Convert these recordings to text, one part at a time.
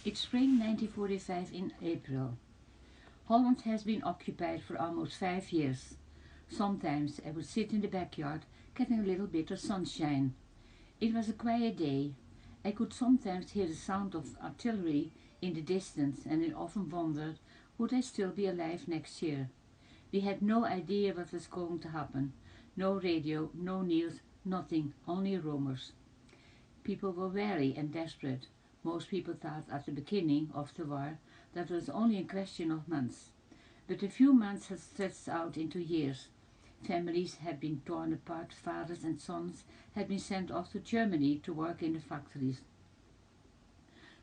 It's spring 1945 in April. Holland has been occupied for almost 5 years. Sometimes I would sit in the backyard getting a little bit of sunshine. It was a quiet day. I could sometimes hear the sound of artillery in the distance and I often wondered, would I still be alive next year? We had no idea what was going to happen. No radio, no news, nothing, only rumors. People were wary and desperate. Most people thought at the beginning of the war that it was only a question of months. But a few months had stretched out into years. Families had been torn apart, fathers and sons had been sent off to Germany to work in the factories.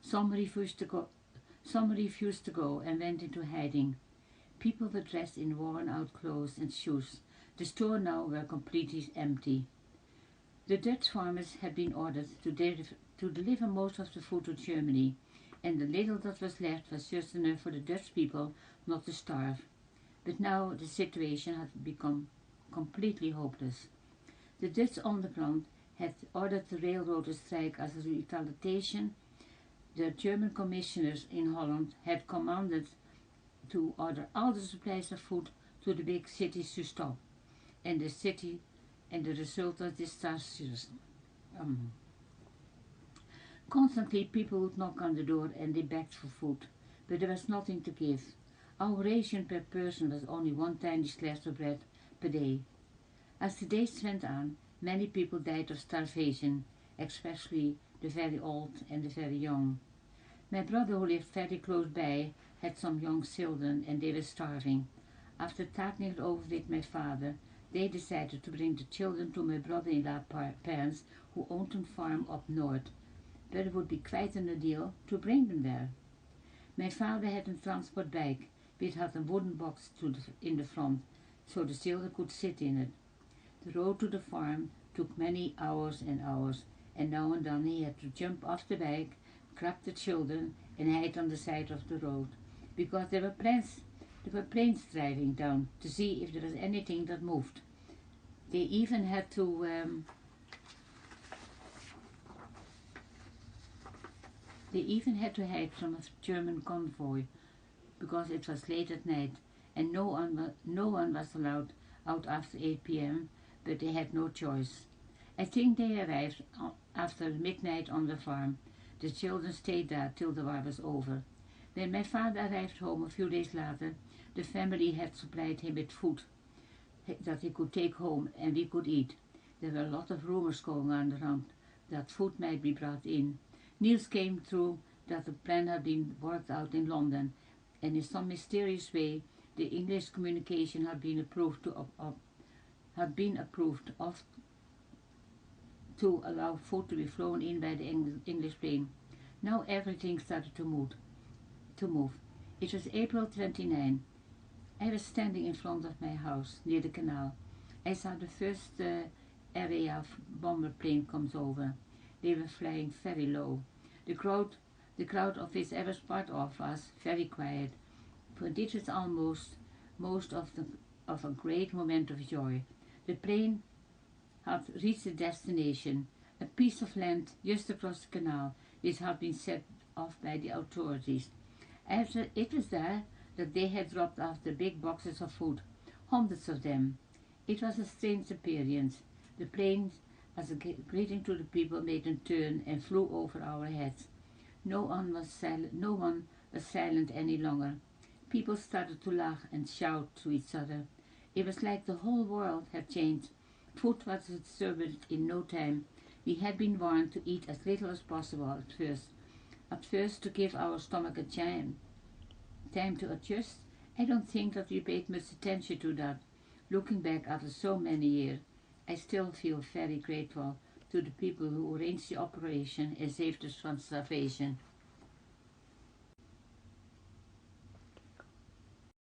Some refused to go and went into hiding. People were dressed in worn-out clothes and shoes. The stores now were completely empty. The Dutch farmers had been ordered to deliver most of the food to Germany, and the little that was left was just enough for the Dutch people not to starve. But now the situation had become completely hopeless. The Dutch underground had ordered the railroad to strike as a retaliation. The German commissioners in Holland had commanded to order all the supplies of food to the big cities to stop, and the result was disastrous. Constantly people would knock on the door and they begged for food, but there was nothing to give. Our ration per person was only one tiny slice of bread per day. As the days went on, many people died of starvation, especially the very old and the very young. My brother, who lived very close by, had some young children and they were starving. After talking it over with my father, they decided to bring the children to my brother-in-law's parents, who owned a farm up north, but it would be quite an ordeal to bring them there. My father had a transport bike, which had a wooden box in the front, so the children could sit in it. The road to the farm took many hours, and now and then he had to jump off the bike, grab the children, and hide on the side of the road, because there were planes driving down to see if there was anything that moved. They even had to hide from a German convoy because it was late at night and no one was allowed out after 8 p.m., but they had no choice. I think they arrived after midnight on the farm. The children stayed there till the war was over. When my father arrived home a few days later, the family had supplied him with food that he could take home and we could eat. There were a lot of rumors going on around that food might be brought in. News came through that the plan had been worked out in London, and in some mysterious way the English communication had been approved to allow food to be flown in by the English plane. Now everything started to move. It was April 29. I was standing in front of my house near the canal. I saw the first area of bomber plane comes over. They were flying very low. The crowd of which I was part of was very quiet, for this was almost most of a great moment of joy. The plane had reached the destination, a piece of land just across the canal, which had been set off by the authorities. After it was there that they had dropped off the big boxes of food, hundreds of them. It was a strange appearance. The plane, as a greeting to the people, made a turn and flew over our heads. No one was silent any longer. People started to laugh and shout to each other. It was like the whole world had changed. Food was distributed in no time. We had been warned to eat as little as possible at first. At first, to give our stomach a time to adjust. I don't think that we paid much attention to that. Looking back after so many years, I still feel very grateful to the people who arranged the operation and saved us from starvation.